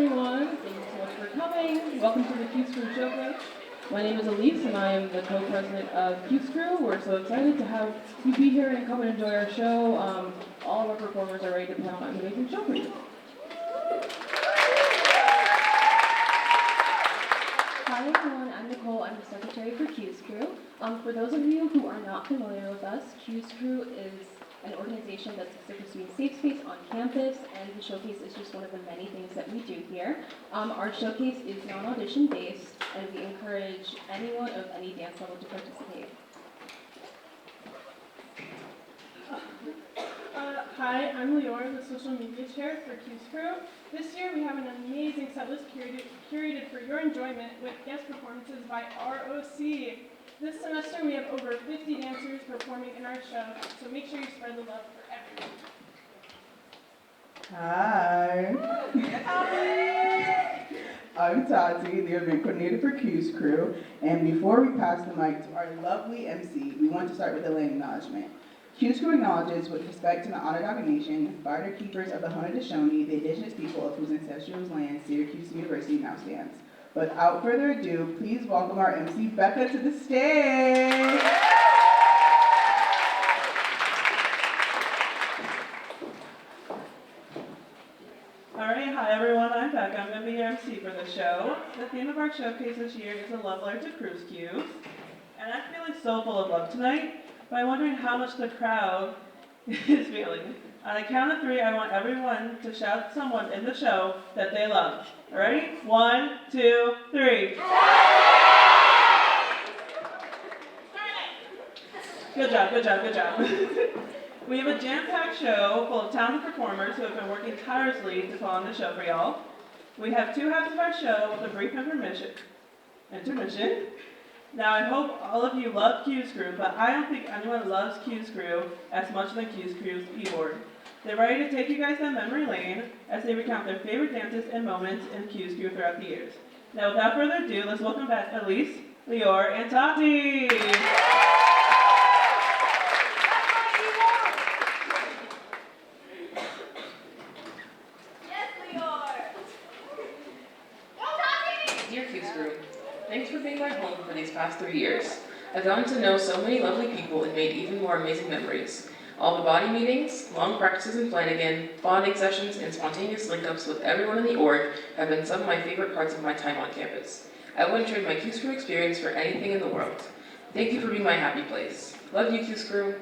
everyone. Thank you so much for coming. Welcome to the Cuse Krew Showcase. My name is Elise, and I am the co-president of Cuse Krew. We're so excited to have you be here and come and enjoy our show. All of our performers are ready to put on an amazing show for you. Hi everyone, I'm Nicole. I'm the secretary for Cuse Krew. For those of you who are not familiar with us, Cuse Krew is an organization that's a pursuing safe space on campus, and the showcase is just one of the many things that we do here. Our showcase is non-audition based, and we encourage anyone of any dance level to participate. Hi, I'm Lior, the social media chair for Cuse Krew. This year we have an amazing set list curated for your enjoyment with guest performances by ROC. This semester we have over 50 dancers performing in our show, so make sure you spread the love for everyone. Hi. I'm Tati, the event coordinator for Cuse Krew, and before we pass the mic to our lovely MC, we want to start with a land acknowledgement. Cuse Krew acknowledges, with respect to the Onondaga Nation, Barter Keepers of the Haudenosaunee, the indigenous people of whose ancestral land Syracuse University now stands. Without further ado, please welcome our MC Becca to the stage. Alright, hi everyone, I'm Becca. I'm going to be your MC for the show. The theme of our showcase this year is a love letter to Cruise Cuse. And I'm feeling so full of love tonight, but I'm wondering how much the crowd is feeling. On the count of 3, I want everyone to shout to someone in the show that they love. Alright? 1, 2, 3. Good job, good job, good job. We have a jam-packed show full of talented performers who have been working tirelessly to put on the show for y'all. We have 2 halves of our show with a brief intermission. Now, I hope all of you love Cuse Krew, but I don't think anyone loves Cuse Krew as much as the Cuse Krew's e-board. They're ready to take you guys down memory lane as they recount their favorite dances and moments in Cuse Krew throughout the years. Now, without further ado, let's welcome back Elise, Lior, and Tati! Dear Cuse Krew, thanks for being my home for these past 3 years. I've gotten to know so many lovely people and made even more amazing memories. All the body meetings, long practices in Flanagan, bonding sessions, and spontaneous link-ups with everyone in the org have been some of my favorite parts of my time on campus. I wouldn't trade my Cuse Krew experience for anything in the world. Thank you for being my happy place. Love you, Cuse Krew.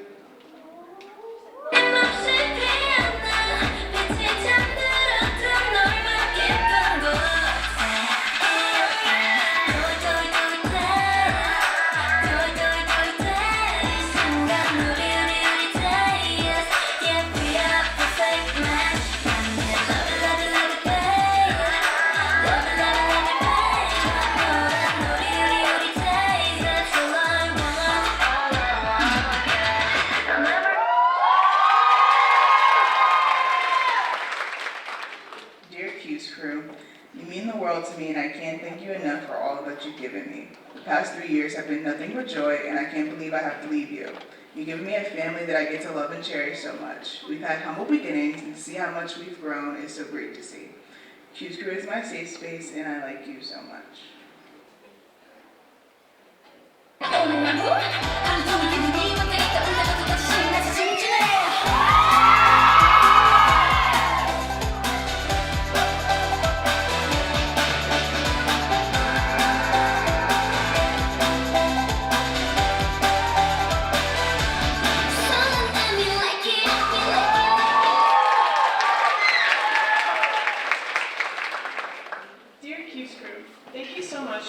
To me, and I can't thank you enough for all that you've given me. The past 3 years have been nothing but joy, and I can't believe I have to leave you. You've given me a family that I get to love and cherish so much. We've had humble beginnings, and to see how much we've grown is so great to see. Cuse Krew is my safe space, and I like you so much.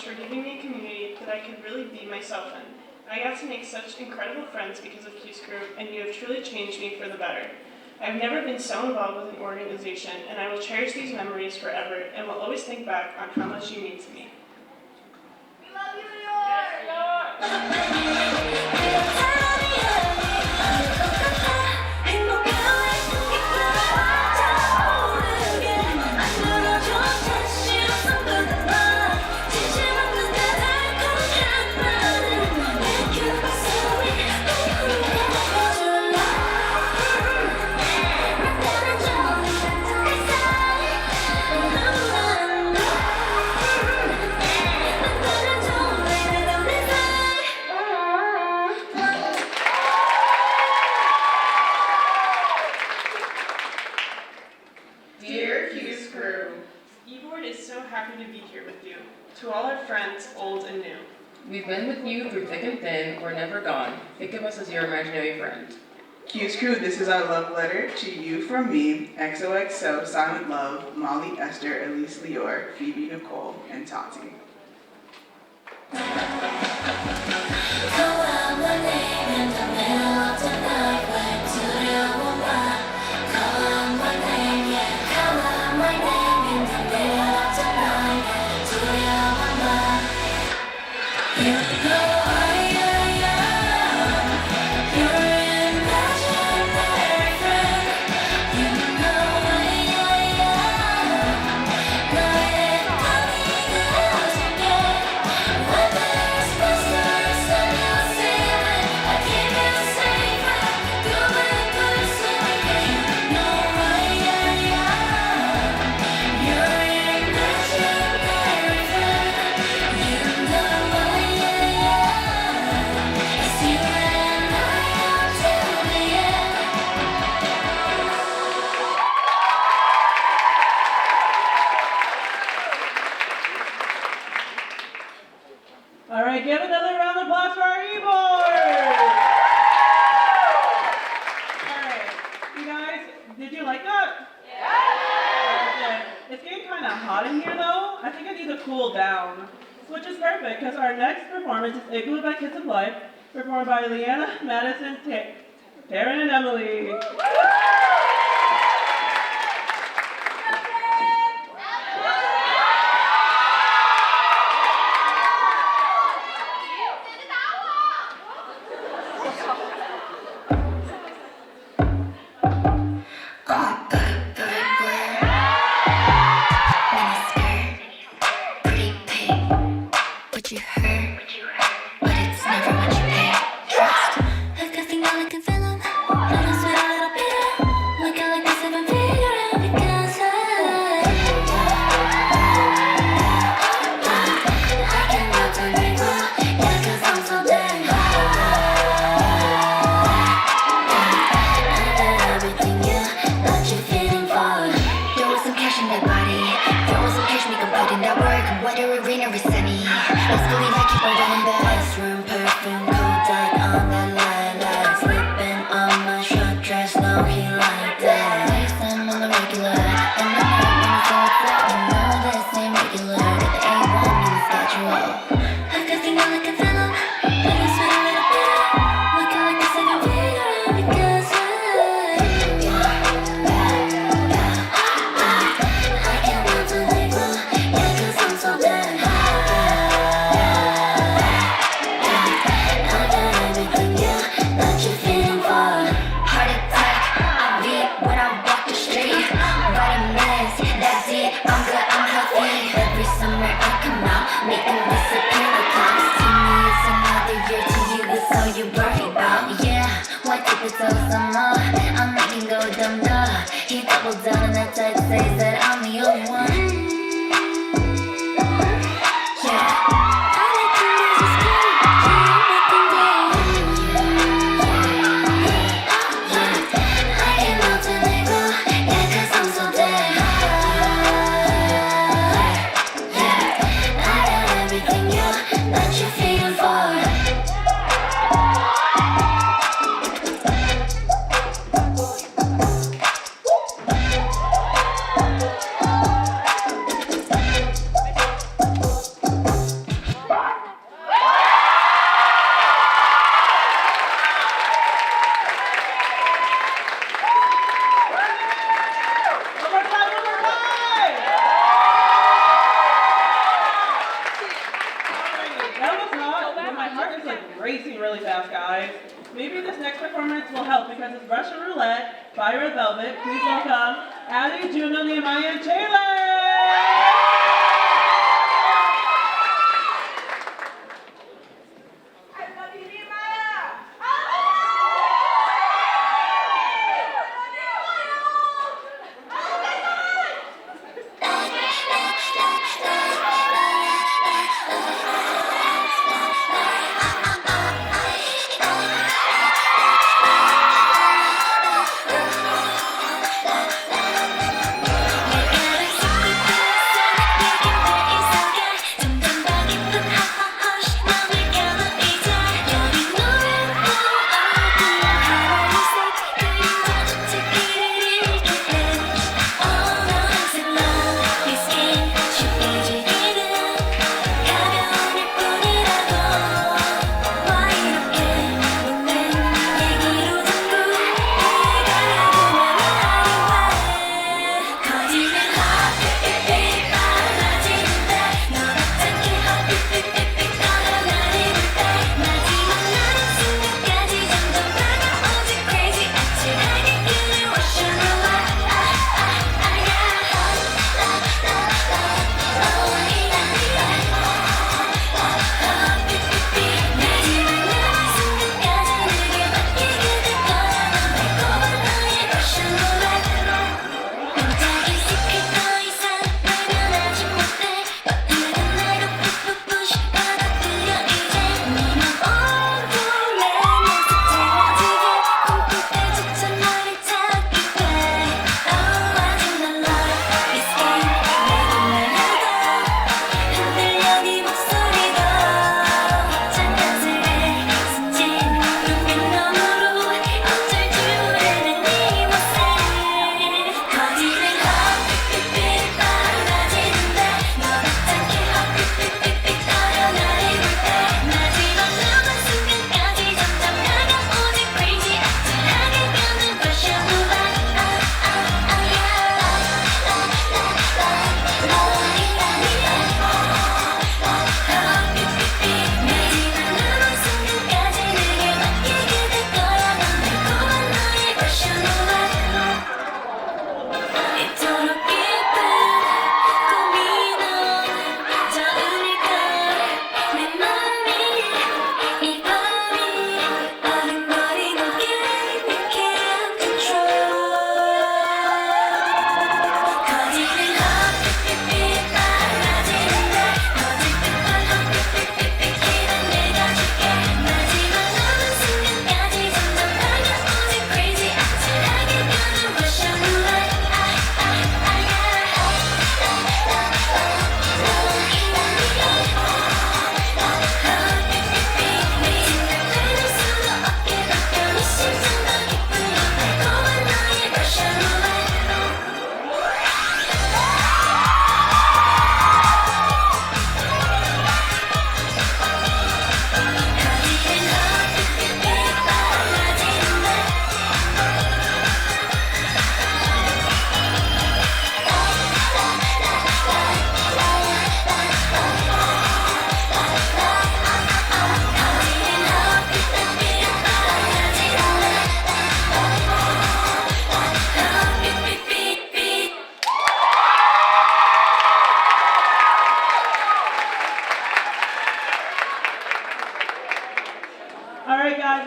For giving me a community that I could really be myself in. I got to make such incredible friends because of Cuse Krew, and you have truly changed me for the better. I've never been so involved with an organization, and I will cherish these memories forever and will always think back on how much you mean to me. We love you, eBoard is so happy to be here with you. To all our friends, old and new. We've been with you through thick and thin, we're never gone. Think of us as your imaginary friend. Cuse Krew, this is our love letter to you from me, XOXO, Silent Love, Molly, Esther, Elise Lior, Phoebe, Nicole, and Tati. All right, give another round of applause for our e-board. All right, you guys, did you like that? Yeah. Okay. It's getting kind of hot in here though. I think I need to cool down, which is perfect because our next performance is Igloo by Kids of Life, performed by Leanna, Madison, Taryn, and Emily.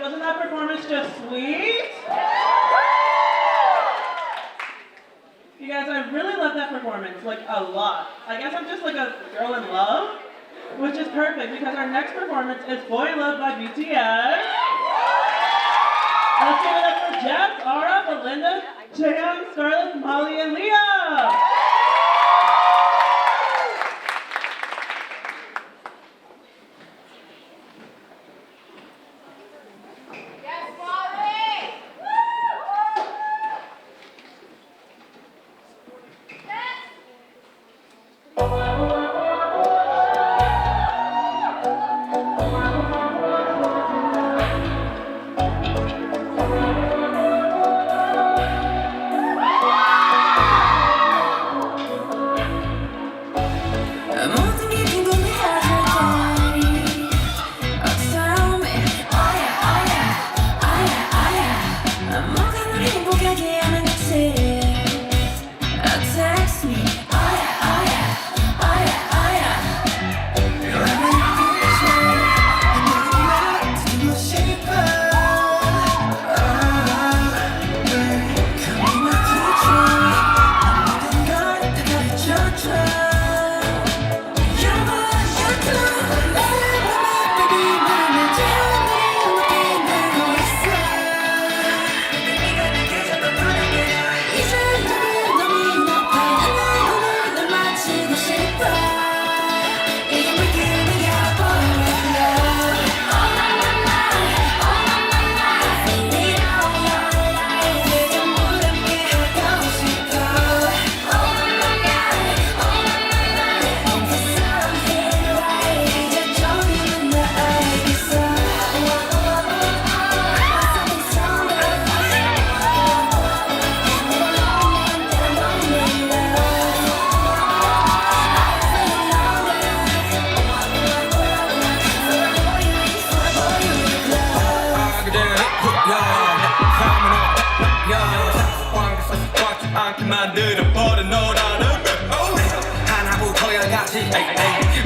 wasn't that performance just sweet? You guys, I really love that performance, like a lot. I guess I'm just like a girl in love, which is perfect because our next performance is Boy Love by BTS. Let's give it up for Jess, Ara, Belinda, Chaeyoung, Scarlett, Molly, and Leah.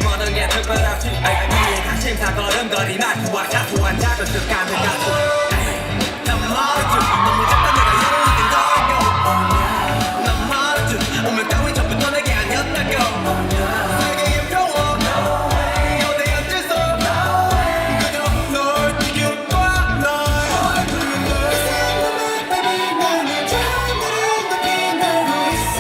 모든 게 특별하지 이해가 심사 걸음걸이만 좋아 사소한 작은 습관들 같이 난 말했지 너무 작다 내가 이러는 거고 난 말했지 운명 따윈 전부터 내게 아니었다고 세계의 평온 어디 앉아서 그저 널 지킬 거야 널 이 생각만 baby 나는 잠들은 높이 날고 있어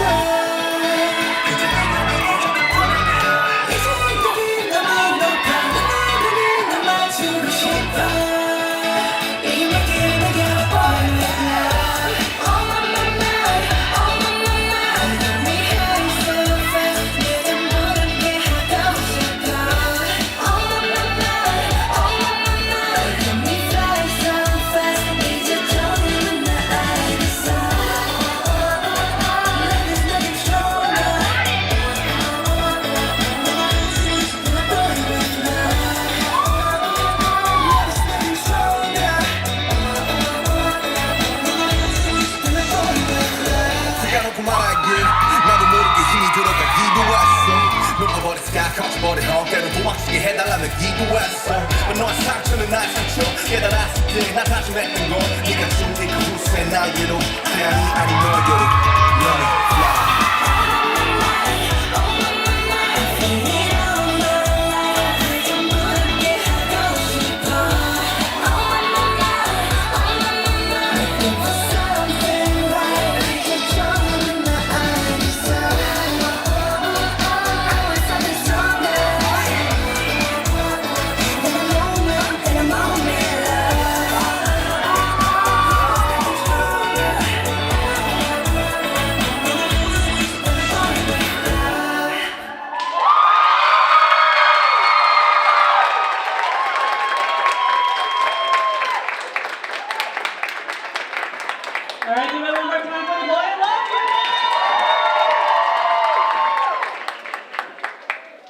거쳐버린 어깨를 도망치게 해달라며 기도했어 너의 상처는 나의 상처 깨달았을 때 나 다짐했던 건 네가 준 그 후세 날개로 태양이 아닌 너에게로 Let it fly All right, give it one more time for the Boy I Love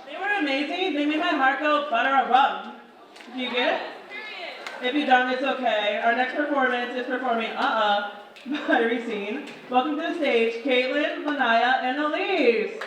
You. They were amazing. They made my heart go butter a rum. Do you get it? If you don't, it's okay. Our next performance is performing by Racine. Welcome to the stage, Caitlin, Lanaya, and Elise.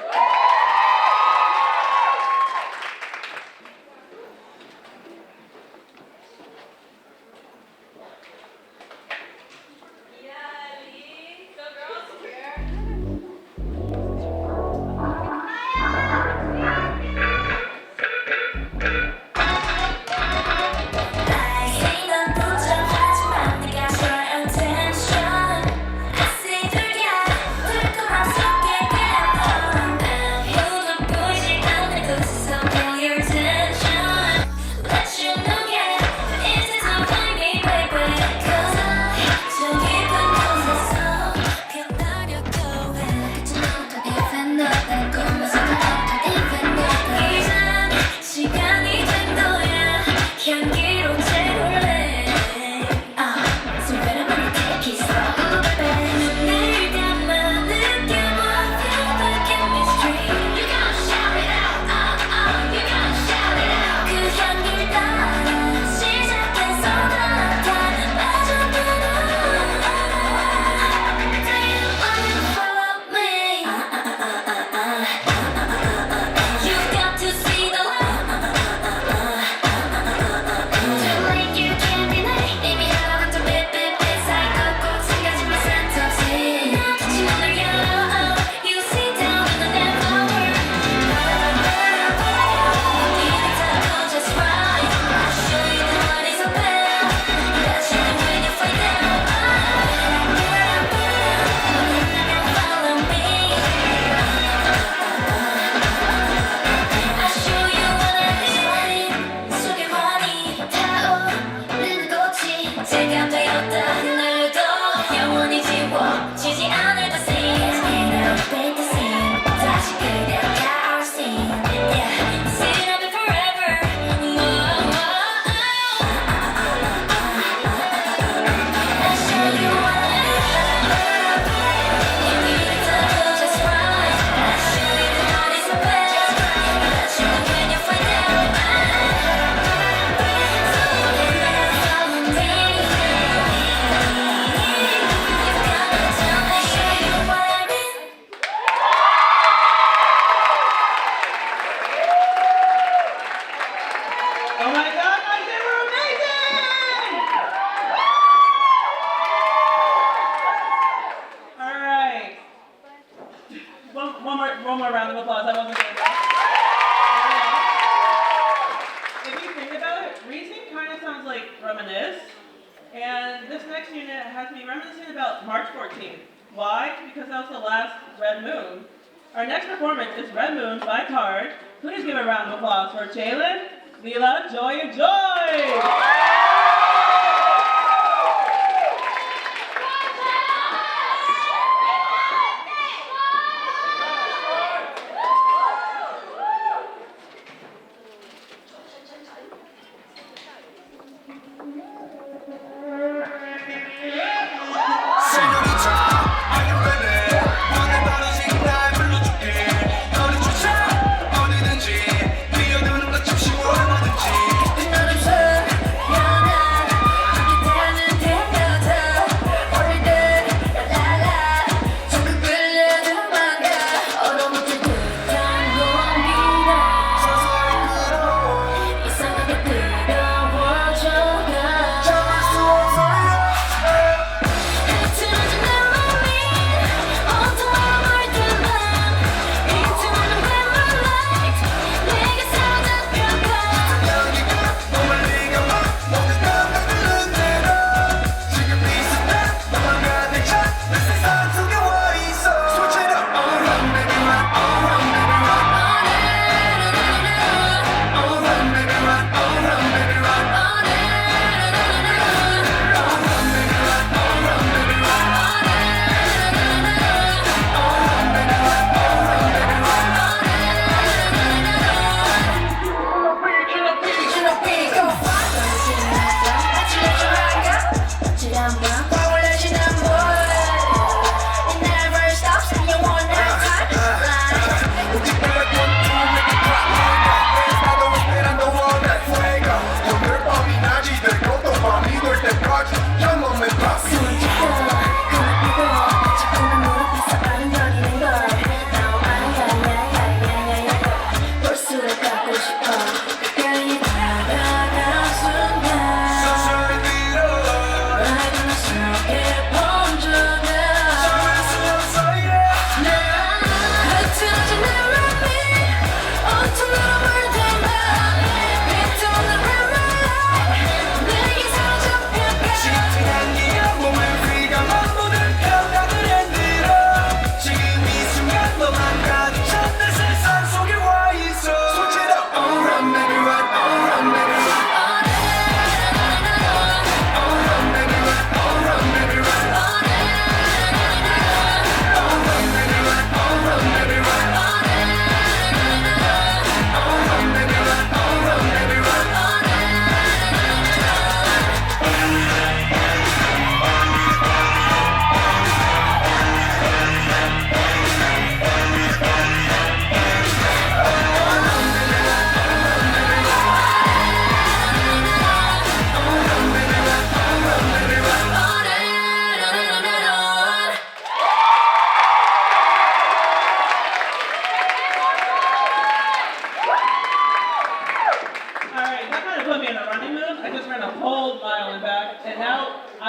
next performance is Red Moon by Card. Please give a round of applause for Jalen, Leela, Joy, and Joy!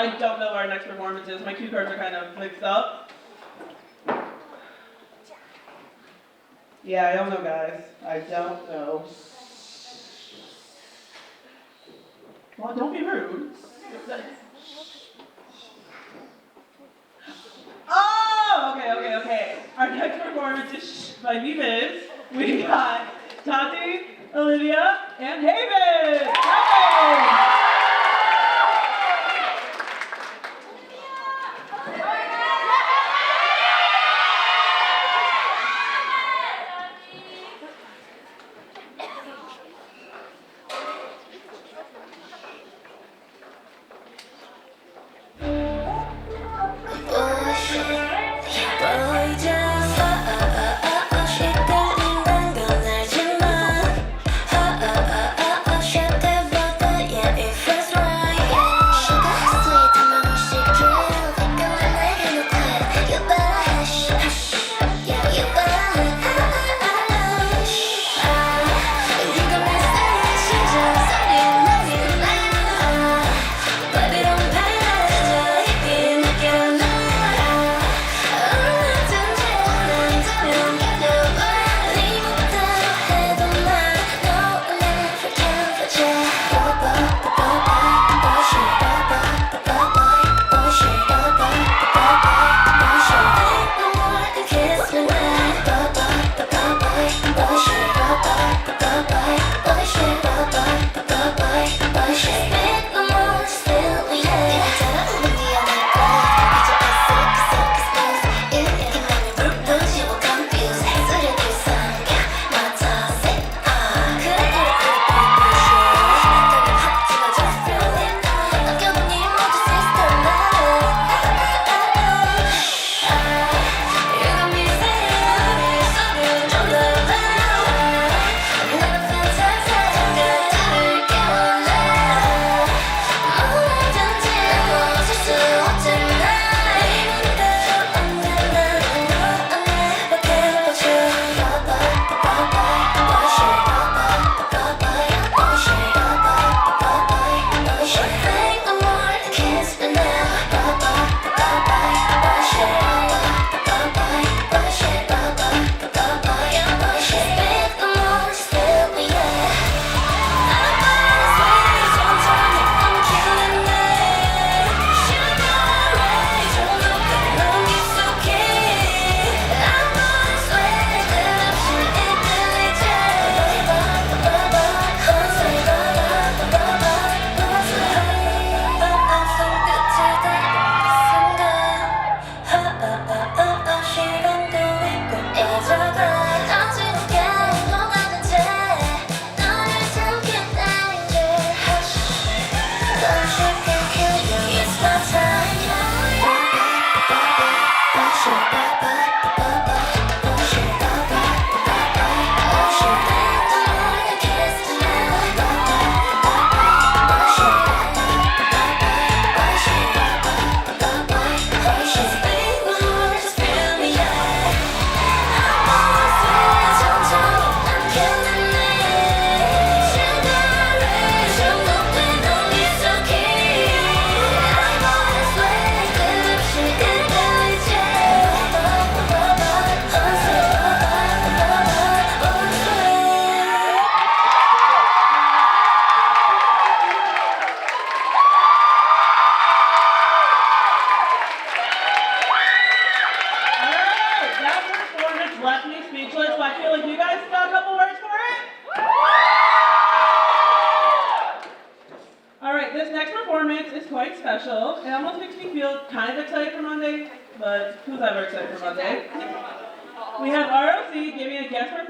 I don't know what our next performance is. My cue cards are kind of mixed up. Yeah, I don't know, guys. I don't know. Well, don't be rude. Oh, okay. Our next performance is by Viviz. We got Tati, Olivia, and Haven. Hey! Yeah.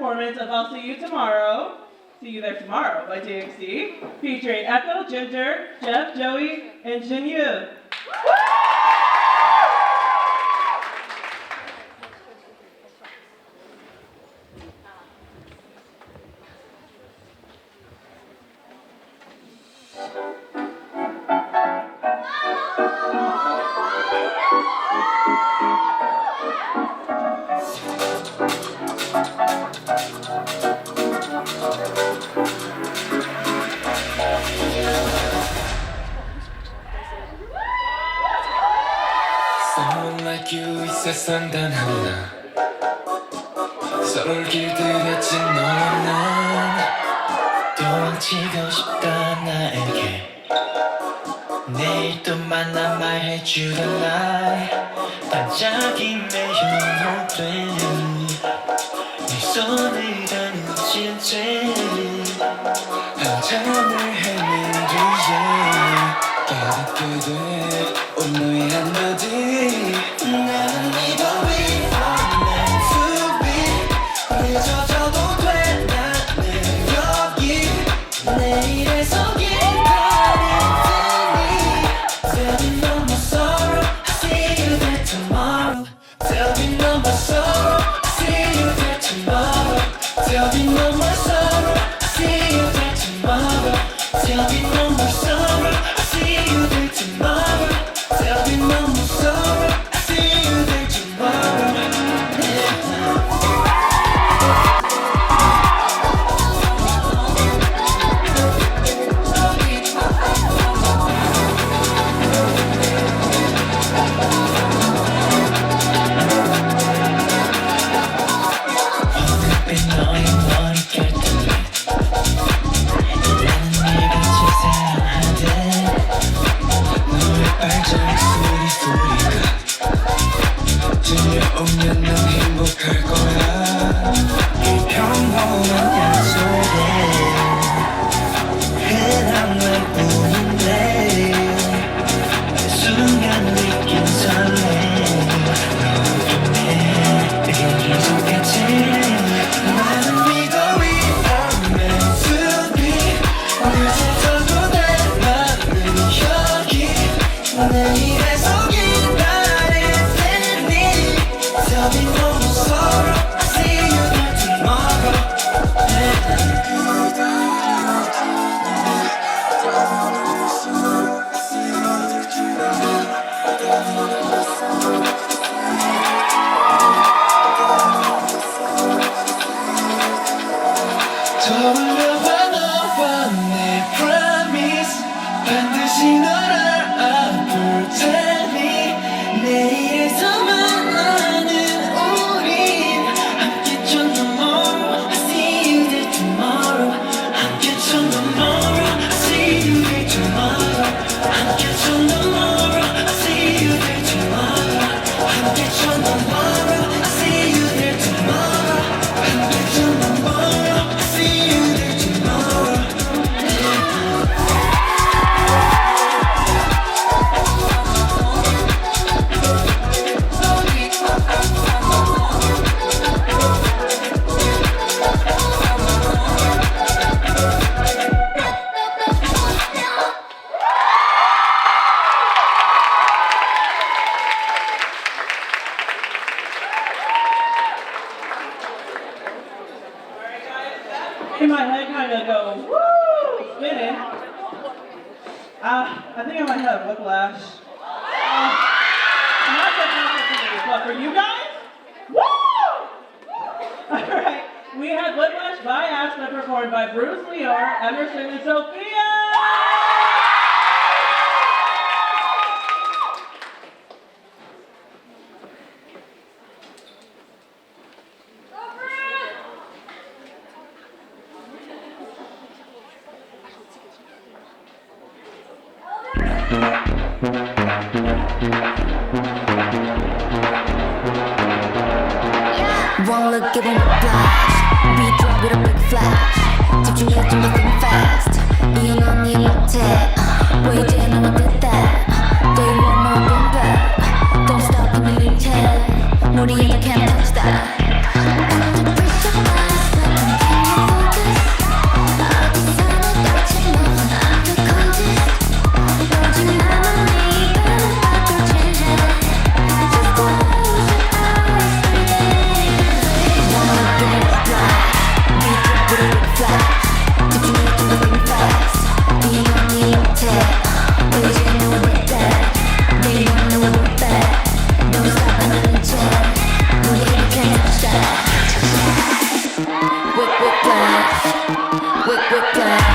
performance of I'll See You Tomorrow, See You There Tomorrow by DXC, featuring Echo, Ginger, Jeff, Joey, and Jinyu. Someone like you 이 세상 단 하나 서로를 길들였지 너와 난 도망치고 싶다 나에게 내일 또 만나 말해주던 날 반짝임에 현혹된 네 손을 다루진 채 한참을 헤맨 뒤에 깨닫게 돼 오늘의 한마디 나는 네가 we are meant to be 늦어져도 돼 나는 여기 내일에서 기다릴 테니 There'll be no more sorrow I see you there tomorrow There'll be no more sorrow I see you there tomorrow There'll be no more sorrow I see you there tomorrow There'll be no more sorrow I see you there tomorrow There'll be no more sorrow I see you there tomorrow 어긋빛 너의 머릿결 때문에 나는 네가 제일 사랑하대 너의 발자국 소리가 들려오면 넌 행복할 거야 이 평범한 약속에 흔한 말뿐인데 그 순간 느낀 설렘 너무 좋네 그게 계속같이 나는 믿어 we are meant to be 늦어져도 내 맘은 여기 내일에서 기다릴 테니 There'll be no more sorrow I see you there tomorrow 떠올려봐 너와 내 promise 반드시 널 안아볼 테니 내일에서 만나는 우린 함께 전 tomorrow I see you there tomorrow 함께 전 tomorrow I see you there tomorrow 함께 전 tomorrow I see you there tomorrow 함께 전 tomorrow I see you there tomorrow 함께 전 tomorrow I see you there tomorrow In my head kind of go, woo, spinning. I think I might have whiplash. Not that much for me, but for you guys, woo! Alright, we had Whiplash by Aspa performed by Bruce Leor, Emerson, and Sophia! One look, give 'em a flash. We drop with a big flash. 집중해 좀 nothing fast. 이혼 언니 못해. 왜 이제 너만 됐다. Day one, no going back. Don't stop in the limit. 우리 ain't can't touch that. Under pressure, flash. 집중해 좀 더 think fast. 이 언니 못해. 보이지 않는 왜 that. They wanna know we're back. Don't stop 하는 척. 우리 can't touch that. Whiplash. Whiplash.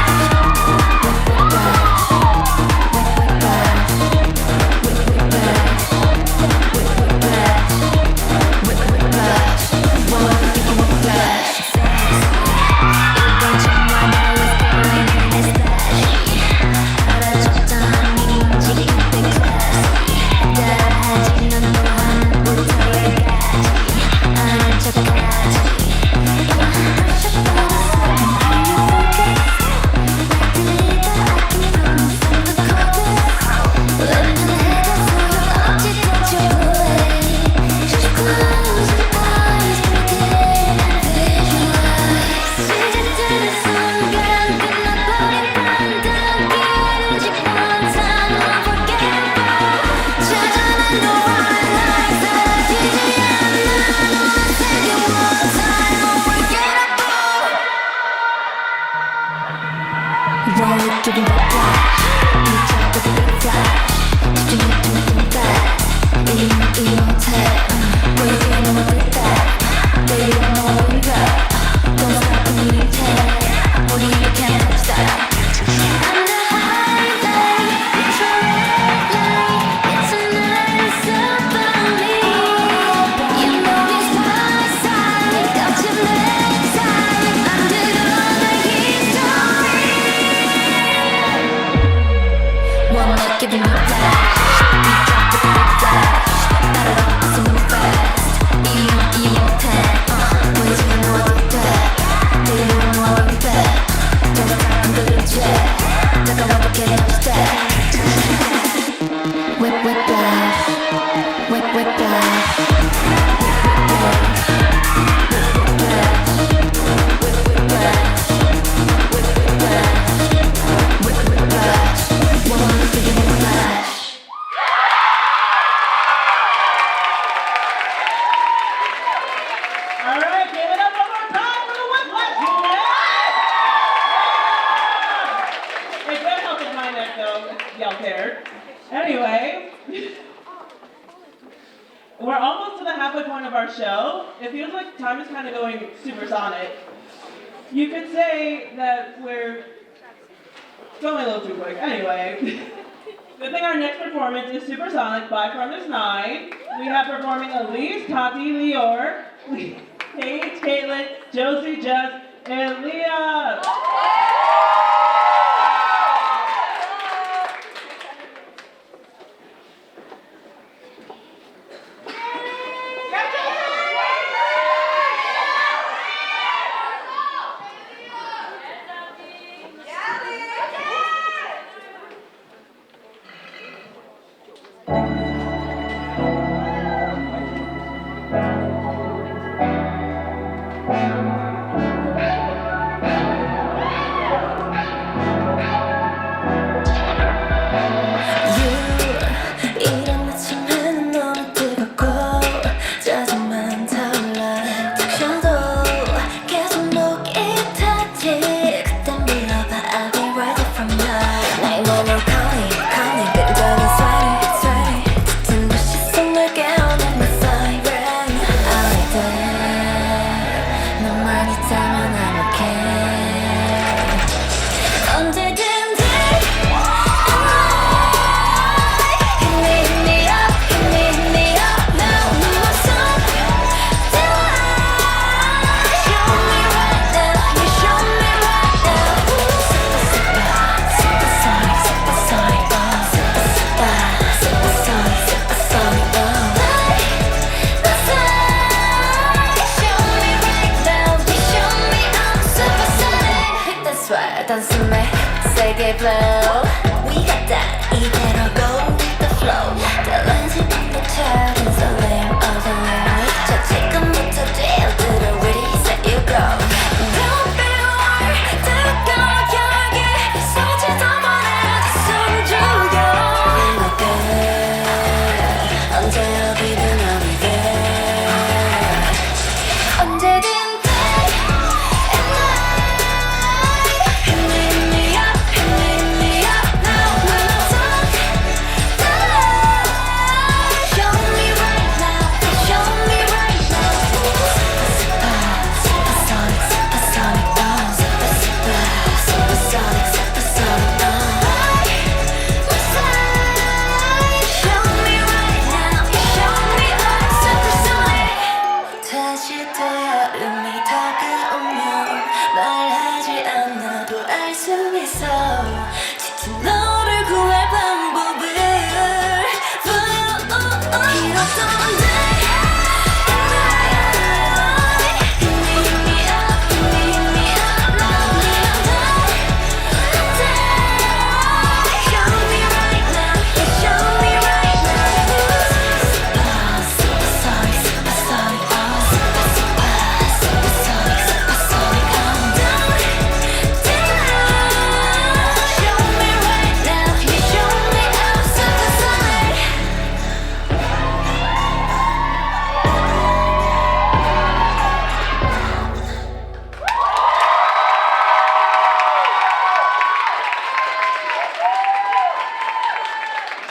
Giving back flash, you talk with a big flash. 집중해 좀 think fast. 이 못해. 보이지 않는 왜 that. They don't know what we got. Don't stop when we take. 우리 you can't touch that. Under highlight, it's a red light. It's a night about me. You know it's my side. Got your leg side. Under the history. Wanna give me a flash. We drop with a big flash. Start it off so move fast. E 못해. 보이지 않는 what that. They don't know what we bet. Don't stop 흔들린 채. 다가와도 can't touch that. Whiplash. Whiplash. All right, give it up one more time for the Whiplash unit. Yeah! It could help with my neck though, if y'all cared. Anyway, we're almost to the halfway point of our show. It feels like time is kind of going supersonic. You could say that we're going a little too quick. Anyway, good thing our next performance is Supersonic by Fronters 9. We have performing Elise, Tati, Lior, Paige, Caitlin, Josie, Jess, and Leah. 단숨에 세게 blow. We got that. 이대로 go with the flow. 달라진 시간도 작은 설렘 어설렘. 저 지금부터 뛰어들어 ready set you go. Don't be worried. 뜨거운 향기 쏟지 더 보내 숨 죽여. Look good. 언제 어디든 I'll be there. 언제든 day and night. 수 있어 지친 너를 구할 방법을 길었던 날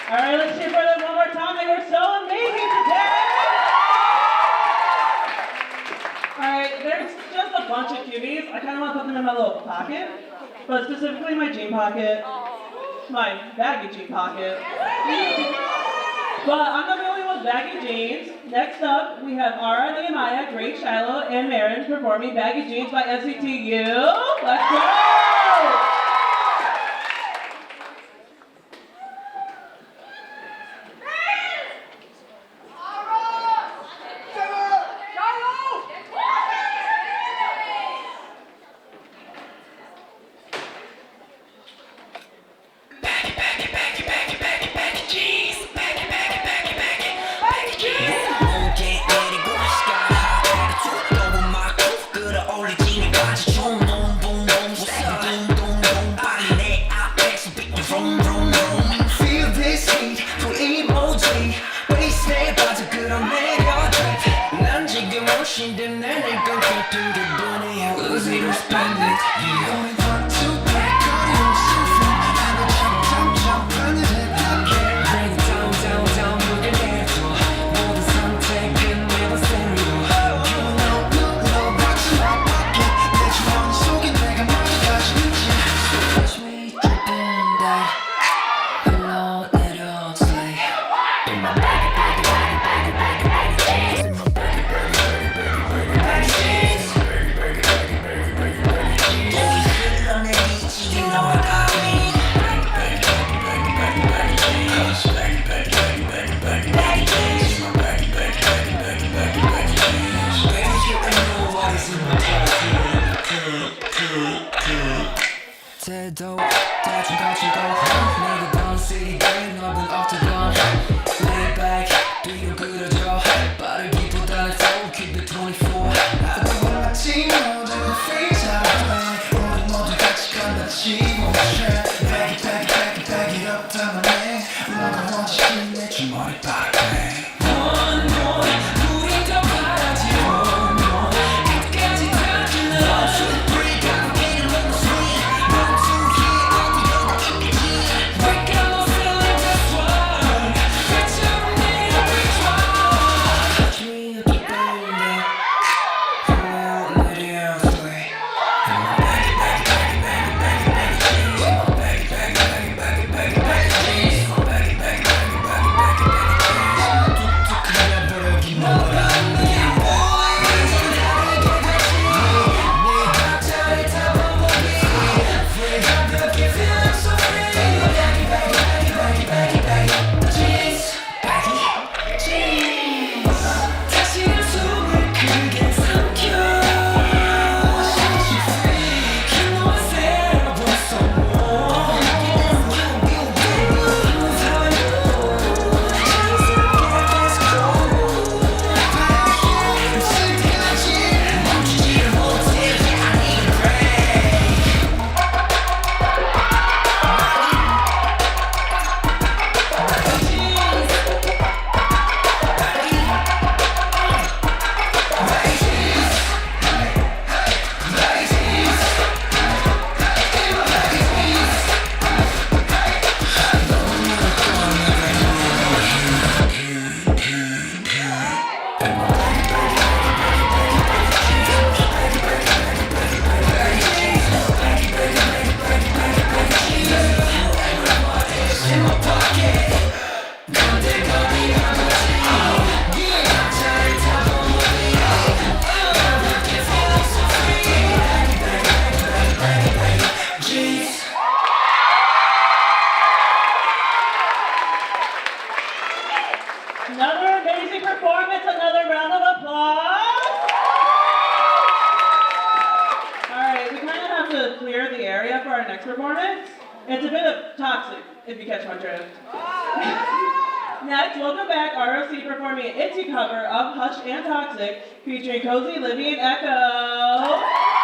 All right, let's cheer for them one more time. They were so amazing today. All right, there's just a bunch of cuties. I kind of want to put them in my little pocket, but specifically my jean pocket, my baggy jean pocket. But I'm not the only one with baggy jeans. Next up, we have Ara, Nehemiah, Drake, Shiloh, and Marin performing Baggy Jeans by NCTU. Let's go! 새도 대충 갖추고 내가 던 city girl 넓은 octagon lay back 뒤로 그려져 빠르기보다는 slow keep it 24 나도 몰랐지 모든 freeze out of play 우리 모두 같이 건너지 멈춰 Back it, back it, back it, back it up 담아내 뭔가 원치긴 내 주머니 바람에 One more 우린 더 바라지 One more 끝까지 닿지 너 break out getting on the street Yeah. to clear the area for our next performance. It's a bit of toxic, if you catch my drift. Next, welcome back ROC performing an ITZY cover of Hush and Toxic featuring Cozy, Libby, and Echo.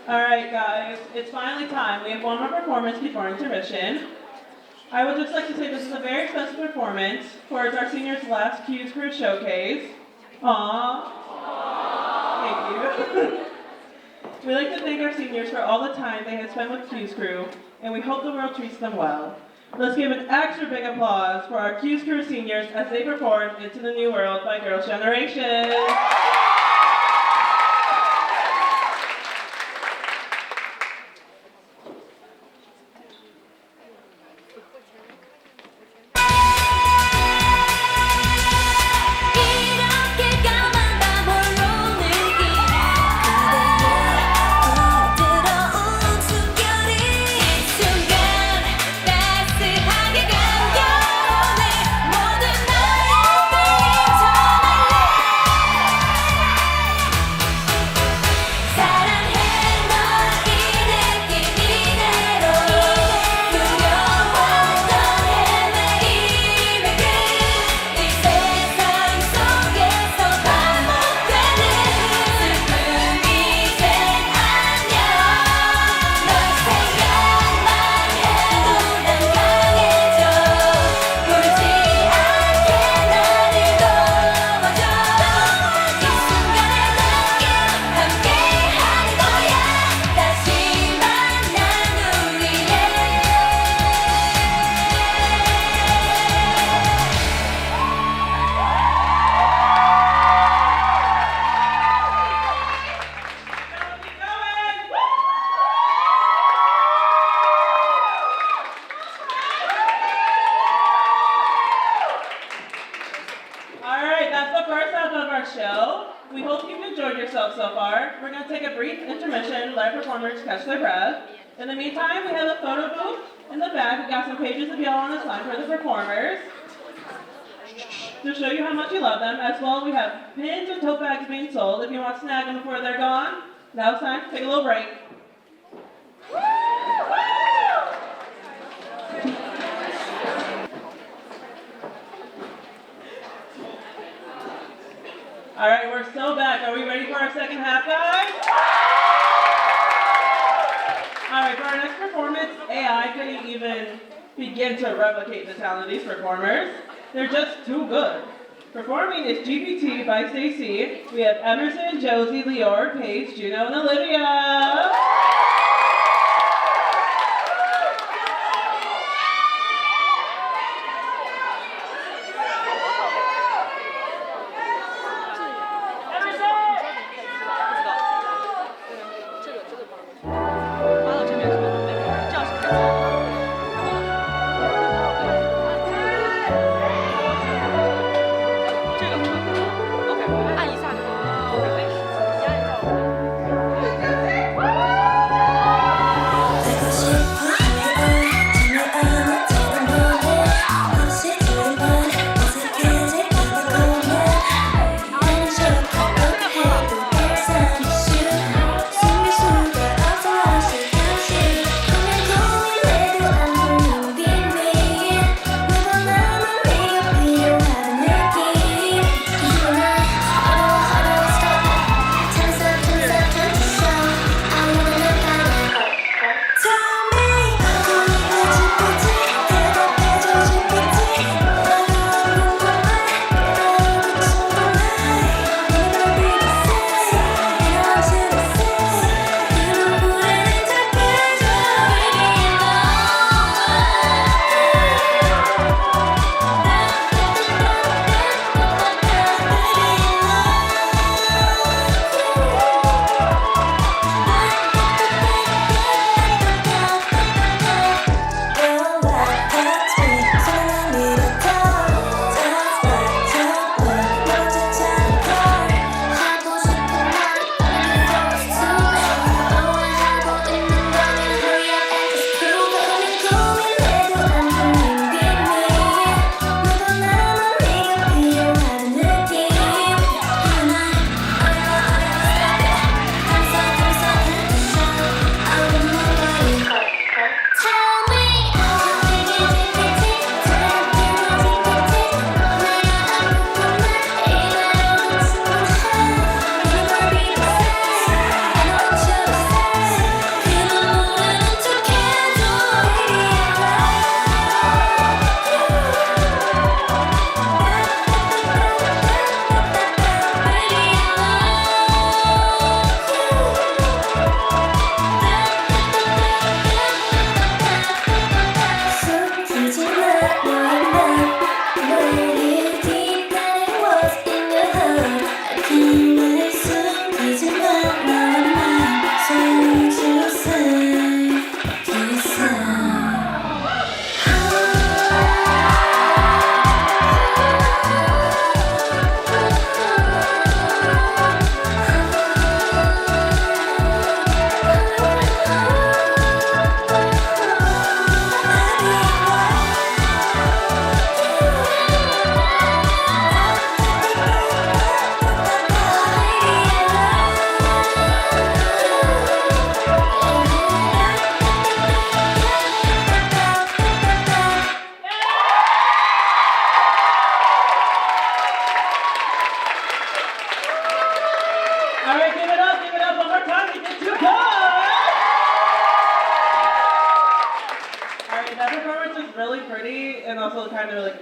All right, guys, it's finally time. We have one more performance before intermission. I would just like to say this is a very special performance towards our seniors' last Cuse Krew showcase. Aww. Thank you. We'd like to thank our seniors for all the time they have spent with Cuse Krew, and we hope the world treats them well. Let's give an extra big applause for our Cuse Krew seniors as they perform Into the New World by Girls' Generation. We hope you've enjoyed yourself so far. We're going to take a brief intermission, let our performers catch their breath. In the meantime, we have a photo booth in the back. We've got some pages of yellow on the sign for the performers to show you how much you love them. As well, we have pins and tote bags being sold. If you want to snag them before they're gone, now's time to take a little break. All right, we're still back. Are we ready for our second half, guys? All right, for our next performance, AI couldn't even begin to replicate the talent of these performers. They're just too good. Performing is GPT by Stacey. We have Emerson, Josie, Lior, Paige, Juno, and Olivia.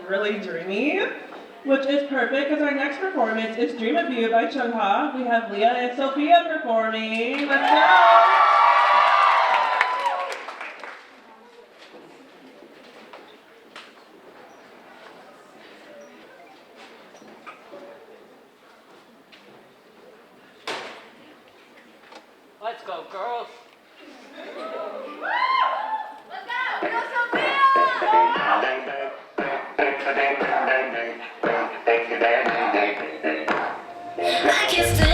Really dreamy, which is perfect because our next performance is Dream of You by Chungha. We have Leah and Sophia performing. Let's go! Let's go, girls. I can still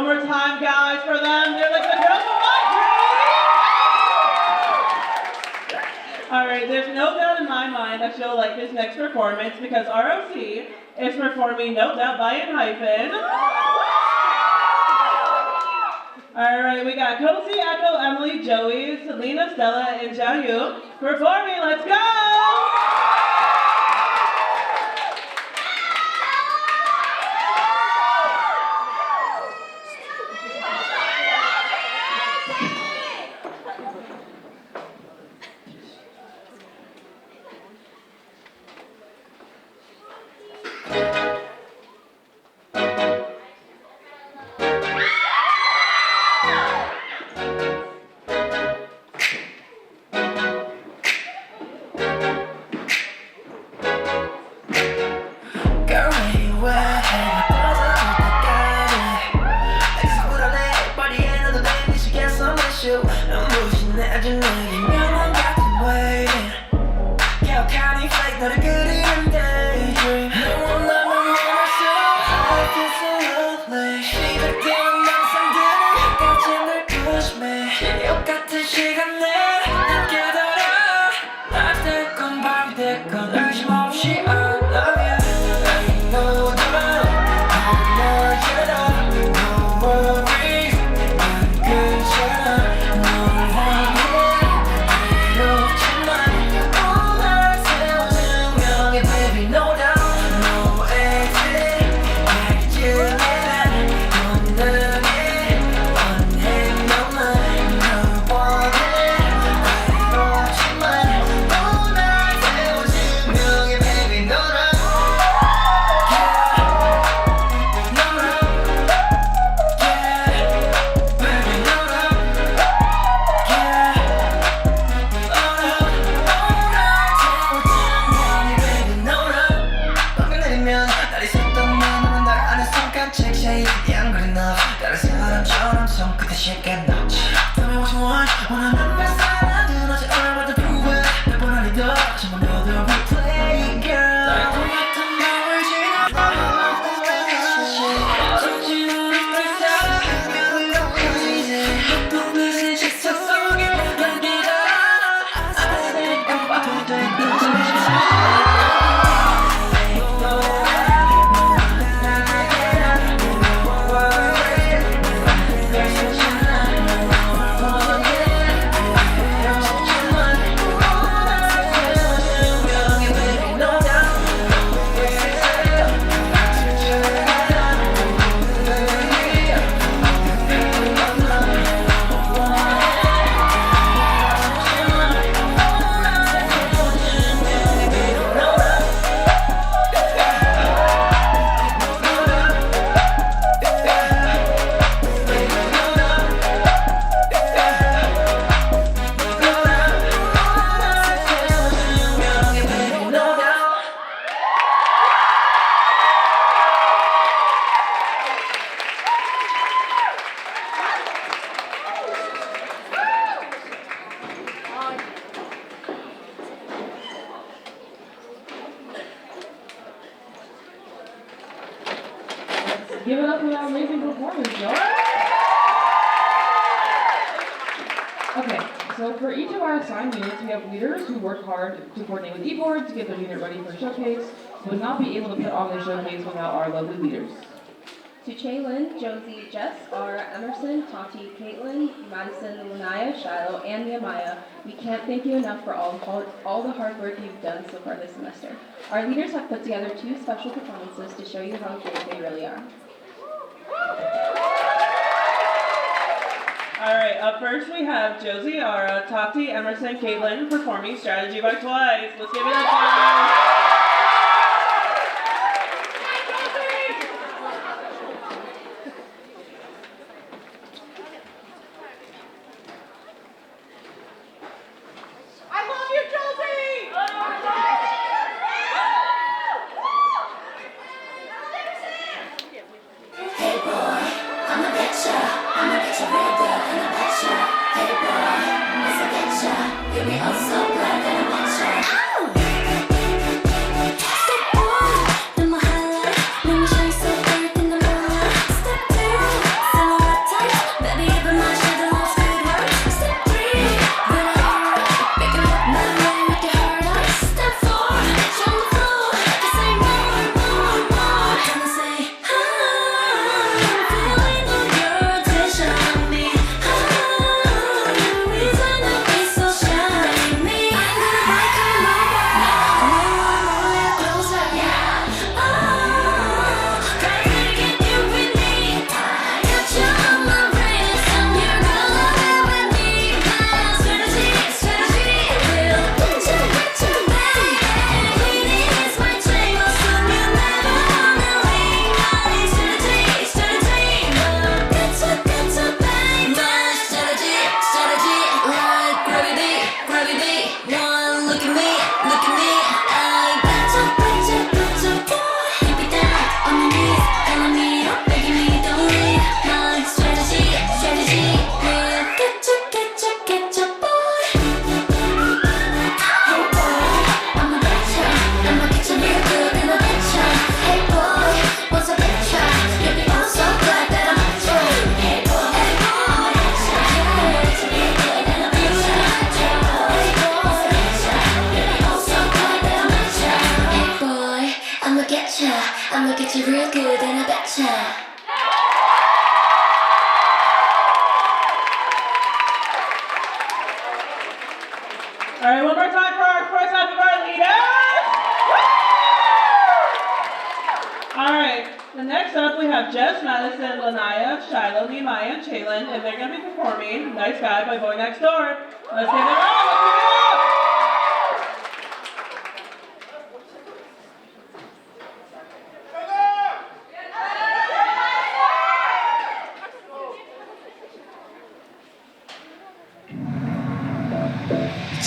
more time, guys, for them. They're like the girls of my dream. All right, there's no doubt in my mind that you'll like this next performance because ROC is performing No Doubt by Hyphen. All right, we got Cozy, Echo, Emily, Joey, Selena, Stella, and Jiayu performing. Let's go! Give it up for that amazing performance, y'all. Okay, so for each of our assigned units, we have leaders who work hard to coordinate with e-board to get their unit ready for a showcase, would not be able to put on their showcase without our lovely leaders. To Chaylin, Josie, Jess, Ara, Emerson, Tati, Caitlin, Madison, Lunaya, Shiloh, and Nehemiah, we can't thank you enough for all the hard work you've done so far this semester. Our leaders have put together 2 special performances to show you how great they really are. All right, up first we have Josie, Ara, Tati, Emerson, Caitlin performing Strategy by Twice. Let's give it up, guys. Step two, She real good in a betcha. All right, one more time for our first half of our leaders. All right, the next up we have Jess Madison, Lanaya, Shiloh, Nehemiah, and Chaylin, and they're gonna be performing Nice Guy by Boy Next Door. Let's give it up, let's give it up.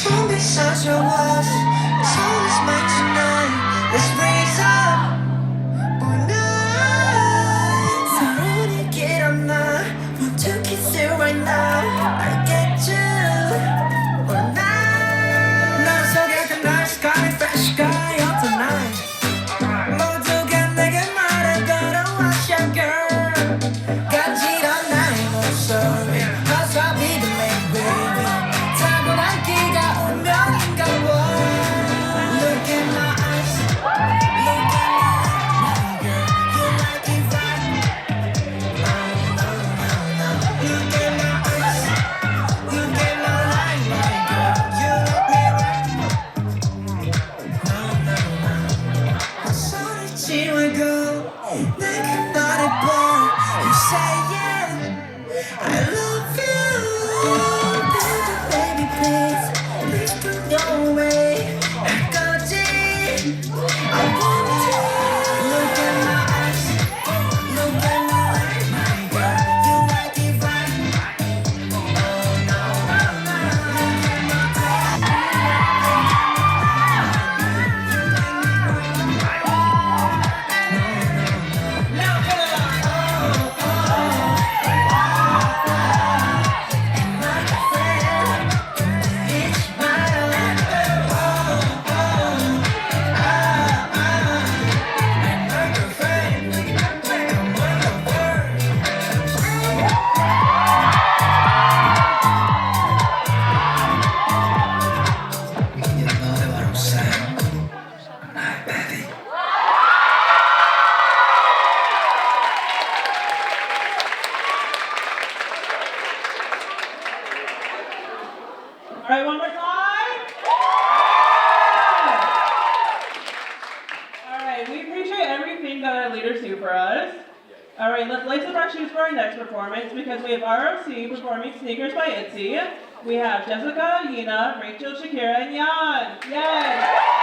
Don't be such a wuss. It's always mine tonight. Let's raise up. All night. 서로를 길었나? Want to kiss you right now. I get you. All night. 난 속에 그 nice guy, fresh guy of the night. 모두가 내게 말해 걸어와셔 girl. 간지런 나의 목소리. Cause I'll be the main baby. 타고난 기가 운명인가 봐. Look in my eyes. Look in my eyes, girl. You like it right. No, no, no, no. Look in my eyes. Look in my life, my girl. You like me right. No, no, no. 소리 지우고 내가 너를 봐. You say yeah. I love you. Baby, please, please put your way. 할 거지? I want you. Look in my eyes, look in my eyes, my girl. You like it right. Oh no, no, no. Look in my eyes, You know what I'm saying? Nah, baby. All right, one more time. All right, we appreciate everything that our leaders do for us. All right, let's lace up our shoes for our next performance because we have ROC performing Sneakers by Itzy. We have Jessica, Yina, Rachel, Shakira, and Yan. Yes.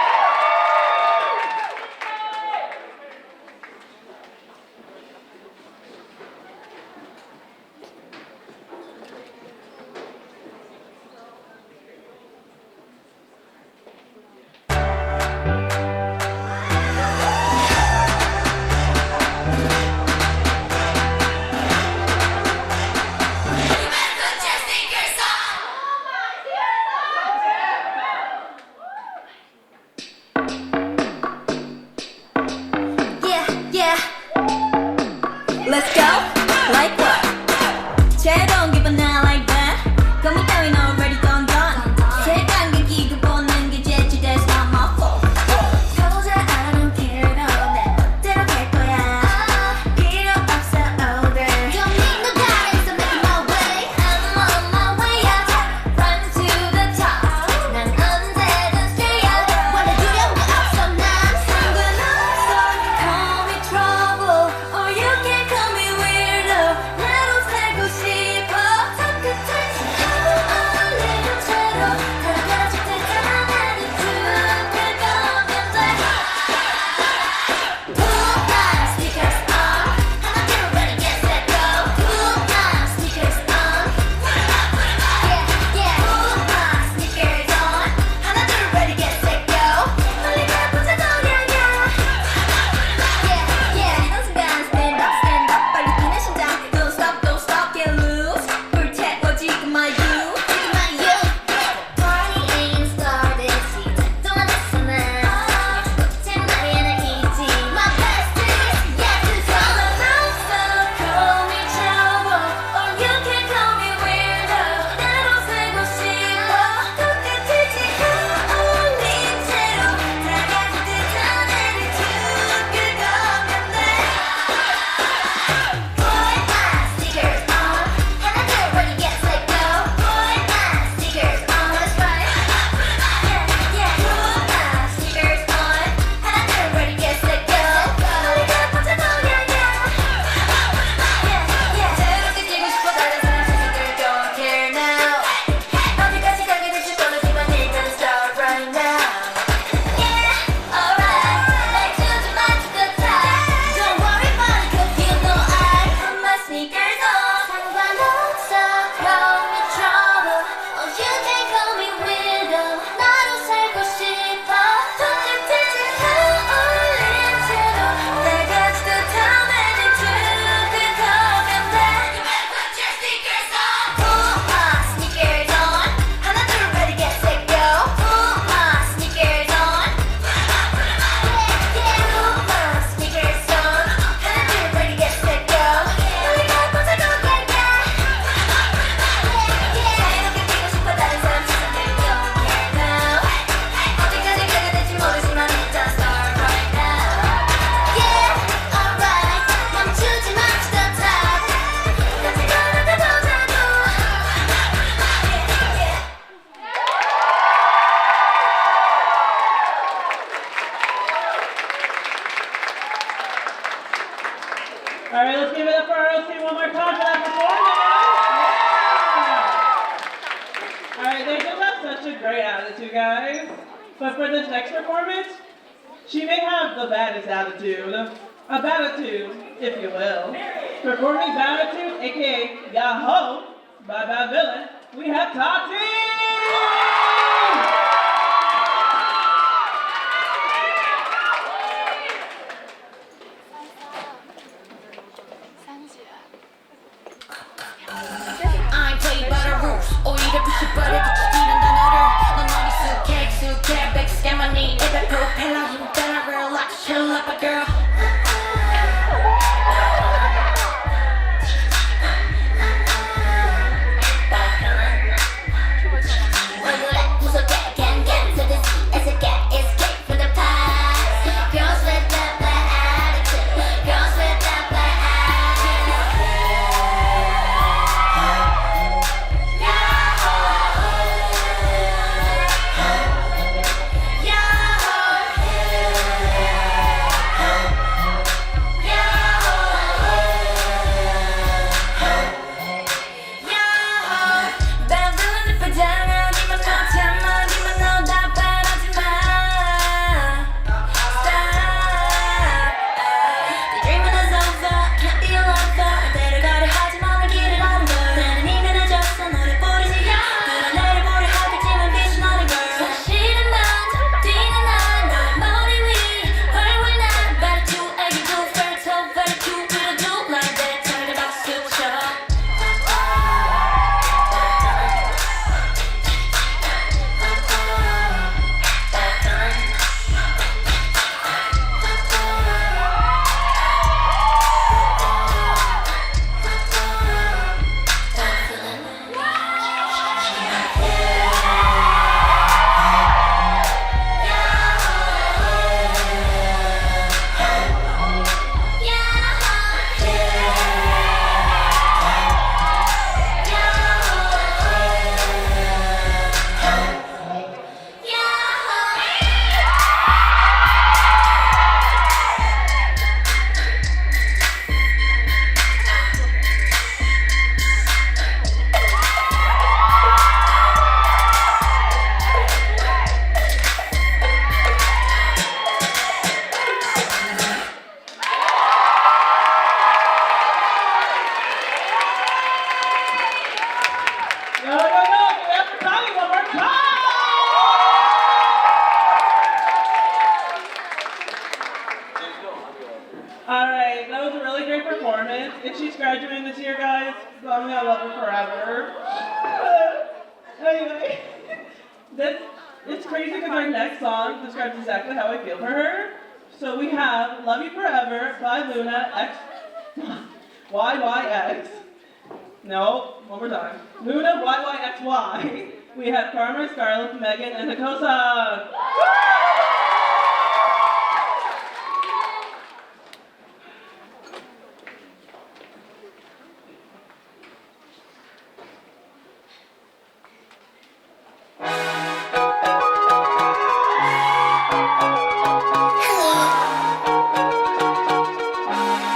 attitude, guys. But for this next performance, she may have the baddest attitude. A Batitude, if you will. Performing Batitude, aka Yahoo, by Bad Villain, we have Tati! I ain't played by the rules. 오히려 부셔버려 뒤지는 단어를 넌 어디 익숙해 백스캐머니 입에 프로펠러 힘 따라 relax chill up a girl 왜 그래 무섭게 can to the sea as a cat escape from the past girls with that bad attitude girls with that bad attitude Alright, that was a really great performance. And she's graduating this year, guys, so I'm gonna love her forever. Anyway, it's crazy because our next song describes exactly how I feel for her. So we have Love You Forever by Luna X YYX. No, one more time. Luna YYXY. We have Karma, Scarlett, Megan, and Nakosa.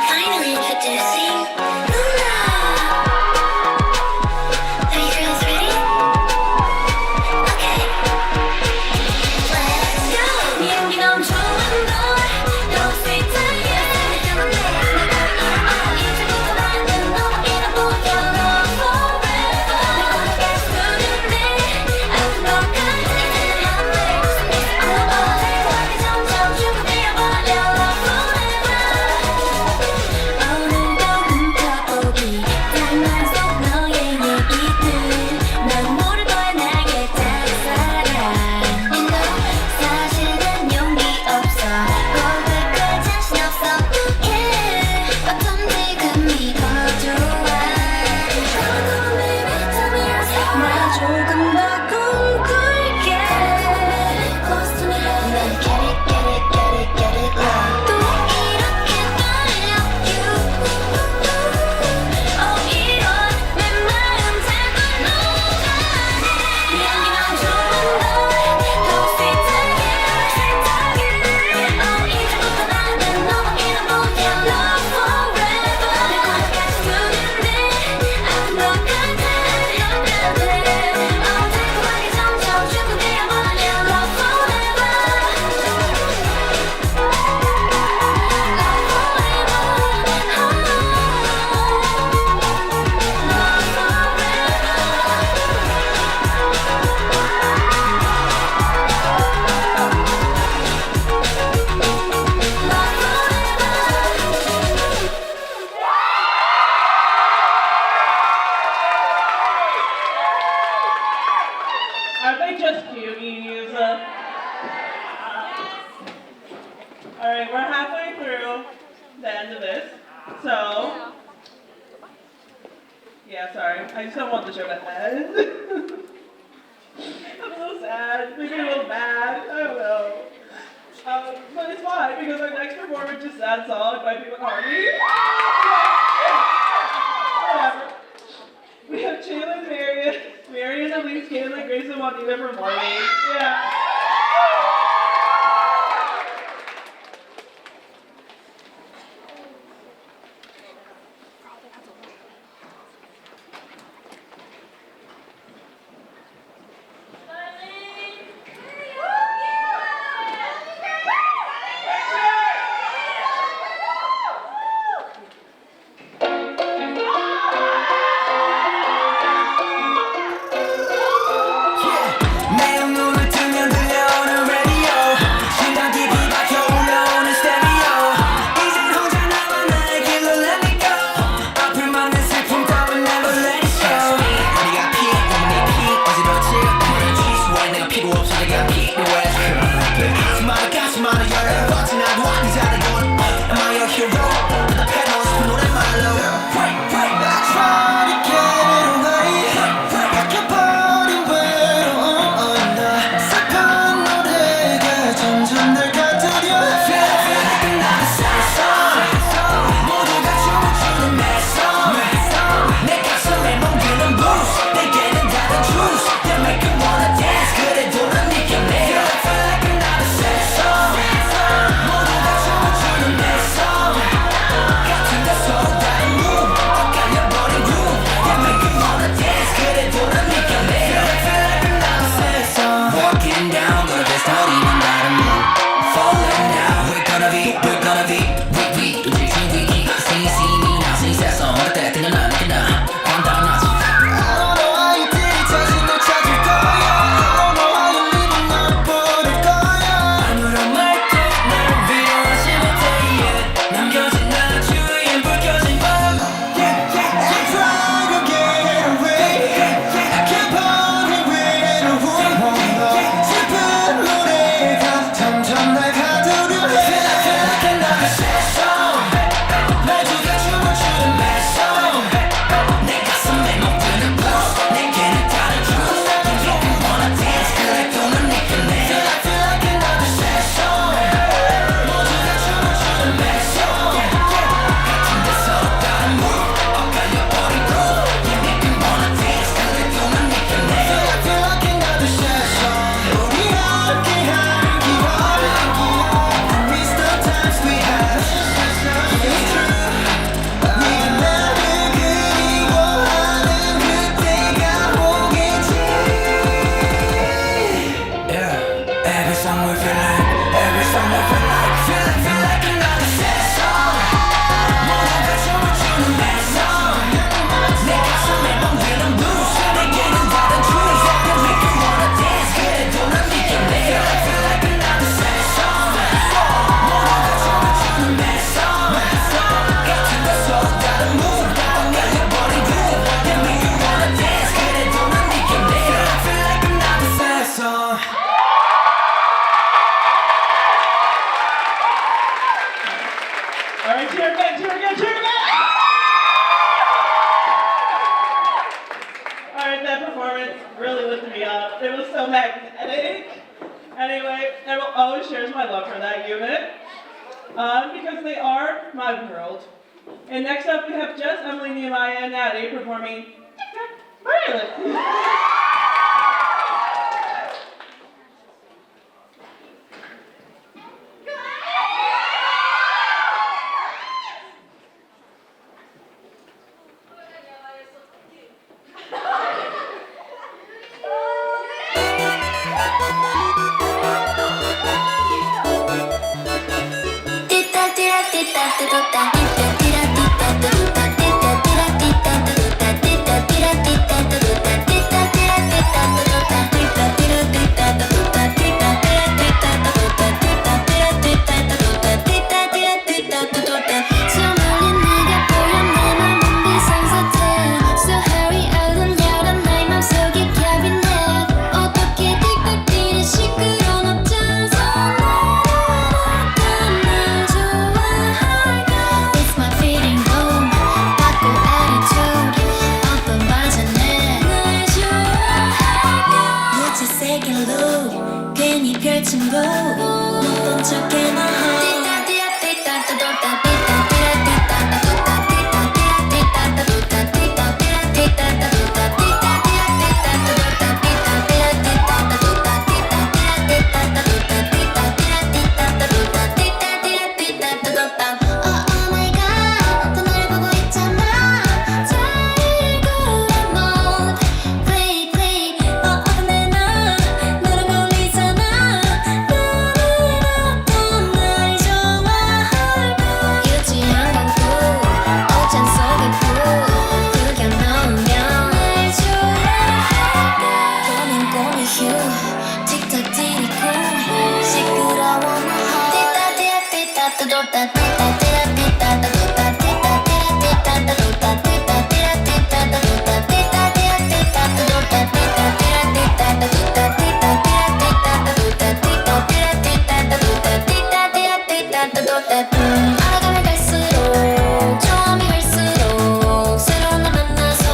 Finally introducing Luna. Are you girls ready? Okay. Let's go. 비행기 너무 좋은 걸 너무 sweet하게 생각하면 돼. 이제부터 나는 너무 잃어버려 love forever. 내 맘에 스르는데 아무렇게 이제는 안 돼. 어색하게 점점 죽어버려 love forever. 오늘도 훔쳐보기 낭만 속 너의 얘기들 난 모를 거야 나에게 다른 사람 You know 사실은 용기 없어 고백할 자신 없어 Yeah 어쩐지 금이 더 좋아 Come on baby tell me yourself 나 조금 더 꿈꿀게 Close to me 난 get it get it get it get it love 또 이렇게 떨려 you 이런 내 마음 자꾸 녹아내 네 향기 너무 좋은 걸더 sweet하게 이제부터 나는 너무 잃어버려 love forever 내 맘까지 두는데 아무렇게 생각하면 돼 just cuties. Alright, we're halfway through the end of this. So, yeah, sorry. I just don't want the show to end. I'm a little sad, maybe a little mad, I don't know. But it's fine because our next performance is Sad Song by People Hardy. Whatever. We have Jalen, Marion, Elise, Caitlin, Grace, and Juanita performing. Yeah. Because they are my world. And next up we have Jess, Emily, Nehemiah, and Natalie performing Violet. So hurry, 얼른 열어 날 맘속의 캐비넷 어떻게 될까 알아가면 갈수록 처음이 갈수록 새로운 날 만나서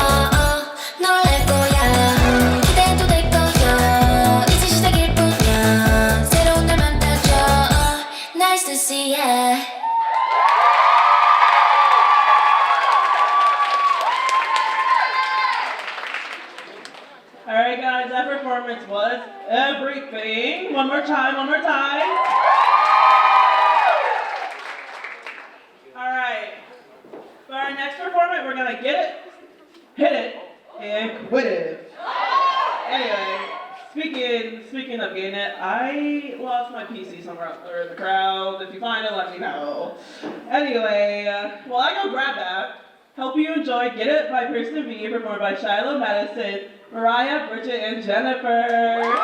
놀랄 거야. 기대해도 될 거야. 이제 시작일 뿐이야. 새로운 날 만나줘. Nice to see ya. Alright guys, that performance was everything. One more time, one more time. Alright, for our next performance, we're gonna get it, hit it, and quit it. Anyway, speaking of getting it, I lost my PC somewhere out there in the crowd. If you find it, let me know. Anyway, while I go grab that, hope you enjoy Get It by Person B, performed by Shiloh Madison, Mariah, Bridget, and Jennifer.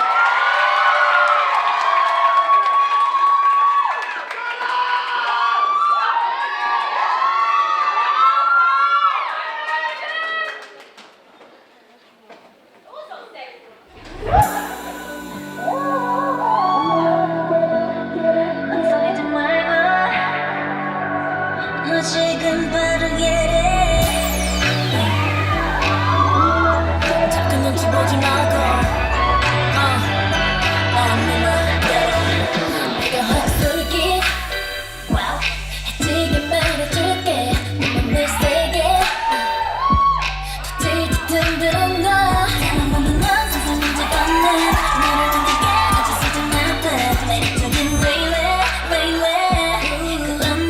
망설이지 말고 너 지금 바로 get it. 자꾸 눈치 보지 말고 네 맘대로 내가 확 쏠게. Wow, 해지게 말해줄게. 내 맘을 세게 더 든들어 너 사랑만은 넌 세상 문제 없네. 너를 만들게 아주 슬픈 나쁜 매력적인 그런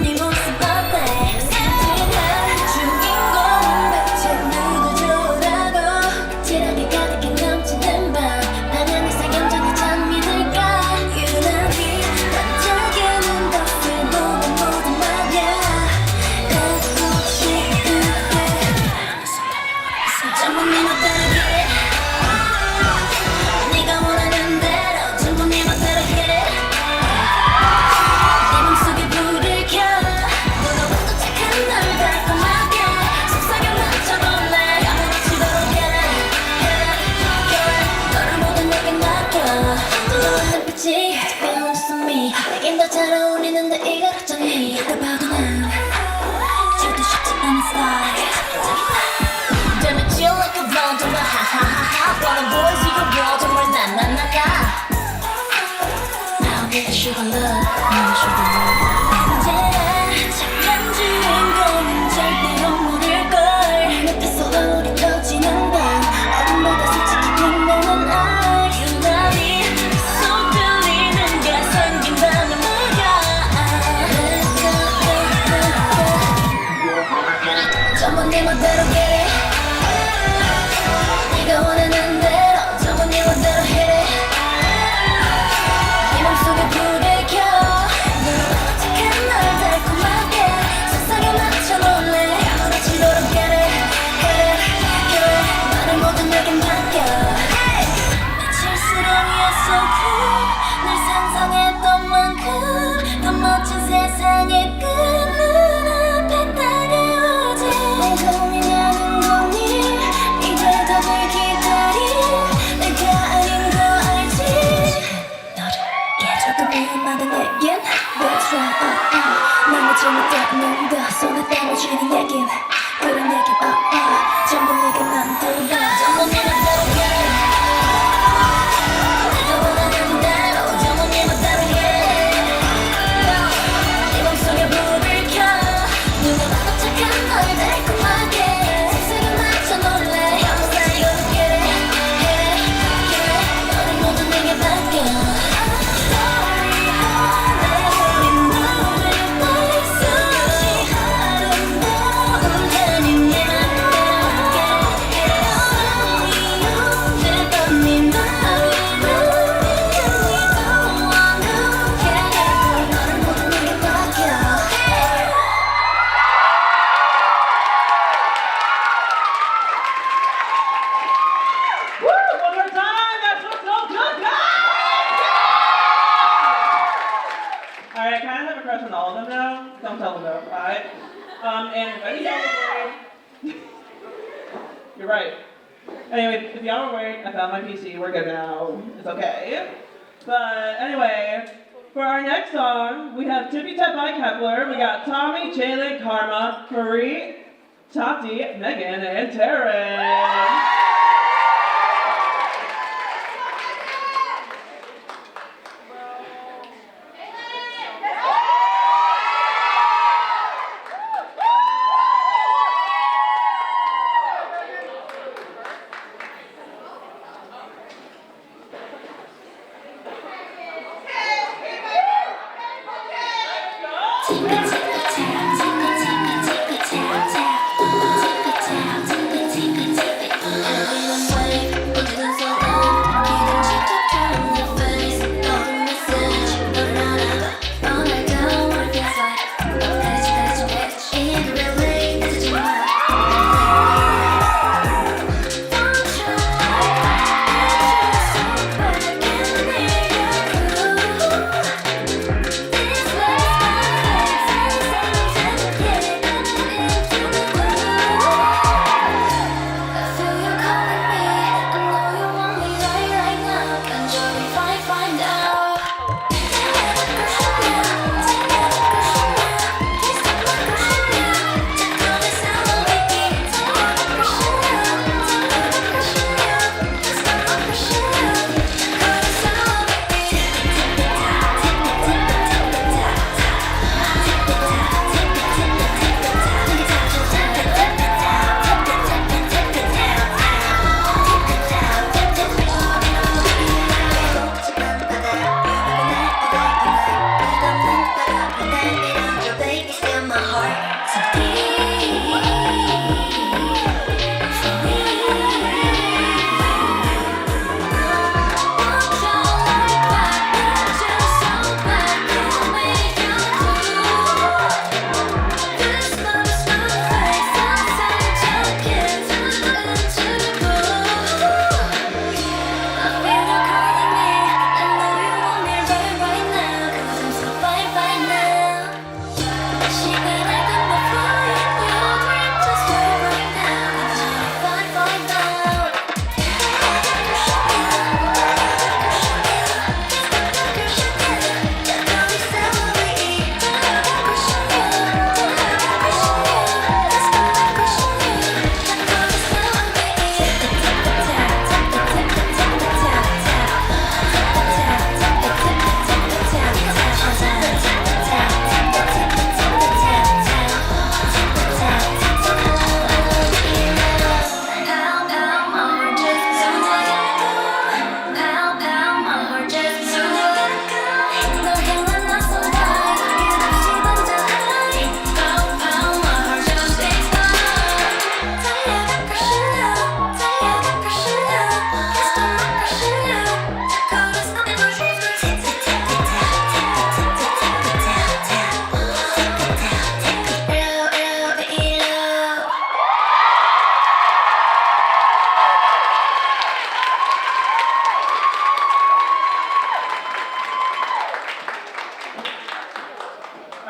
네 모습 어때. 사진한 주인공은 대체 누구더라고. 지락이 가득히 넘치는 밤 방안에서 얌전히 잠이 들까. 유난히 반짝이는 것을 보면 모두 말야 갖고 싶은데 전부 네 멋대로 get it. 네가 원하는 대로 전부 네 멋대로 get it. 내 맘속에 불을 켜 너가 와도 착한 널 달콤하게 속삭여 맞춰볼래. 아무렇지도록 get it. 너를 모두 내게 맡겨. 뜨거운 눈빛이 배운 숨이 내겐 더 잘 어울리는데 이걸 어쩌니. 누가 봐도 난 절대 쉽지 않은 스타일. Damn it, chill like a blonde, 정말 하하하하. Wanna boys, 이거 뭐 정말 나나나나. I'll be the sugar love, 너의 sugar love. 언제나 착한 주인공은 절대로 모를걸. 내 앞에서 얼굴이 터지는 밤 어둠보다 솔직히 빛나는 알. 유난히 속 들리는 게 생긴다는 무려. 전부 네 멋대로 get it. 네가 원하는 대로 전부 네 멋대로 hit it. 네 맘속에 불을 켜 너를 와도 착한 널 달콤하게 속삭여 맞춰 놀래. 아무렇지도록 get it. 너를 모두 내게 맡겨. 며칠 수련이었어. 늘 상상했던 만큼 더 멋진 세상의 끝 눈앞에 다가오지. 내 고민하는 거니 이 대답을 기다린 내가 아닌 거 알지. 너를 조금 미안하다 내겐 That's right. 난 잘못된 거 손에 땀어주는 얘긴 그런 얘긴 전부 네가 만들어. 전부 네 맘대로 get it. 네가 원하는 대로 전부 네 맘대로 get it. And if any of y'all were worried, you're right. Anyway, if y'all were worried, I found my PC. We're good now. It's okay. But anyway, for our next song, we have Tippy Tap by Kepler. We got Tommy, Jalen, Karma, Marie, Tati, Megan, and Taryn.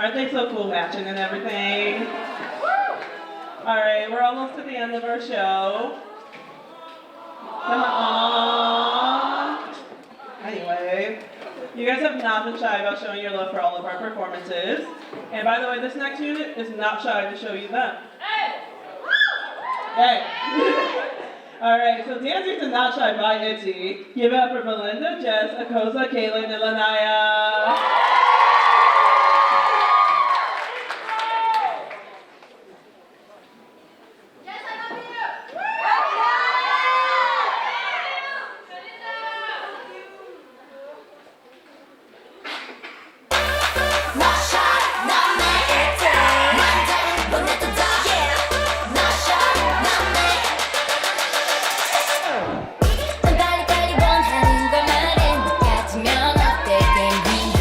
Aren't they so cool matching and everything? Alright, we're almost to the end of our show. Come on. Anyway, you guys have not been shy about showing your love for all of our performances. And by the way, this next unit is not shy to show you them. Hey! Alright, so Dancing to Not Shy by Itzy. Give it up for Belinda, Jess, Akosa, Kaylin, and Lanaya. 빨리 원하는 걸 말해. 같으면 어때, baby?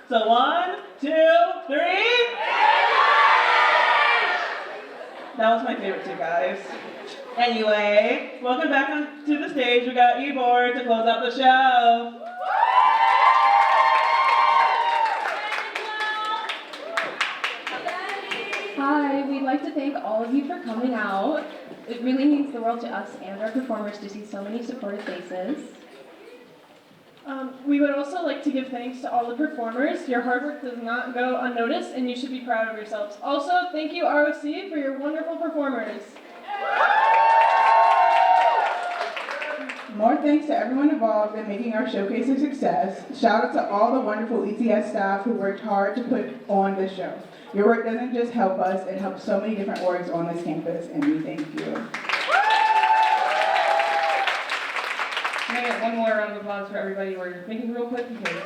So 1, 2, 3. That was my favorite too, guys. Anyway, welcome back to the stage. We got Ebor to close out the show. Hi, we'd like to thank all of you for coming out. It really means the world to us and our performers to see so many supportive faces. We would also like to give thanks to all the performers. Your hard work does not go unnoticed, and you should be proud of yourselves. Also, thank you, ROC, for your wonderful performers. More thanks to everyone involved in making our showcase a success. Shout out to all the wonderful ETS staff who worked hard to put on this show. Your work doesn't just help us, it helps so many different orgs on this campus, and we thank you. Can I get one more round of applause for everybody? We're thinking real quick because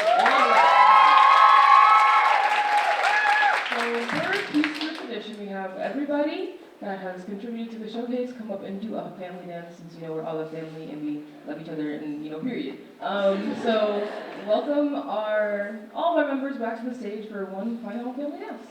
So for Cuse Krew tradition, we have everybody that has contributed to the showcase come up and do a family dance, since we're all a family and we love each other and period. So welcome all of our members back to the stage for one final family dance.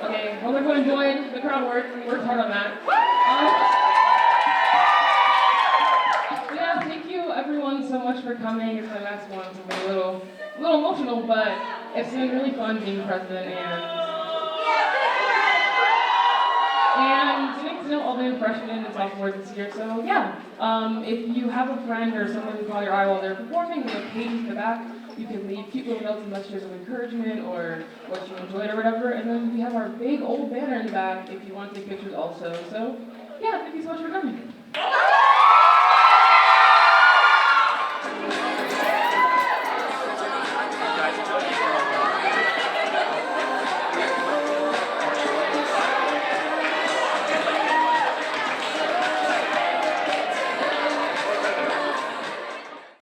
Okay, hope everyone enjoyed. The crowd worked hard on that. Yeah, thank you everyone so much for coming. It's my last one, so I'm a little emotional, but it's been really fun being president and getting to know all the new freshmen and sophomores this year. So yeah, if you have a friend or someone who caught your eye while they're performing, there's a page in the back. You can leave cute little notes and messages of encouragement or what you enjoyed or whatever. And then we have our big old banner in the back if you want to take pictures also. So yeah, thank you so much for coming.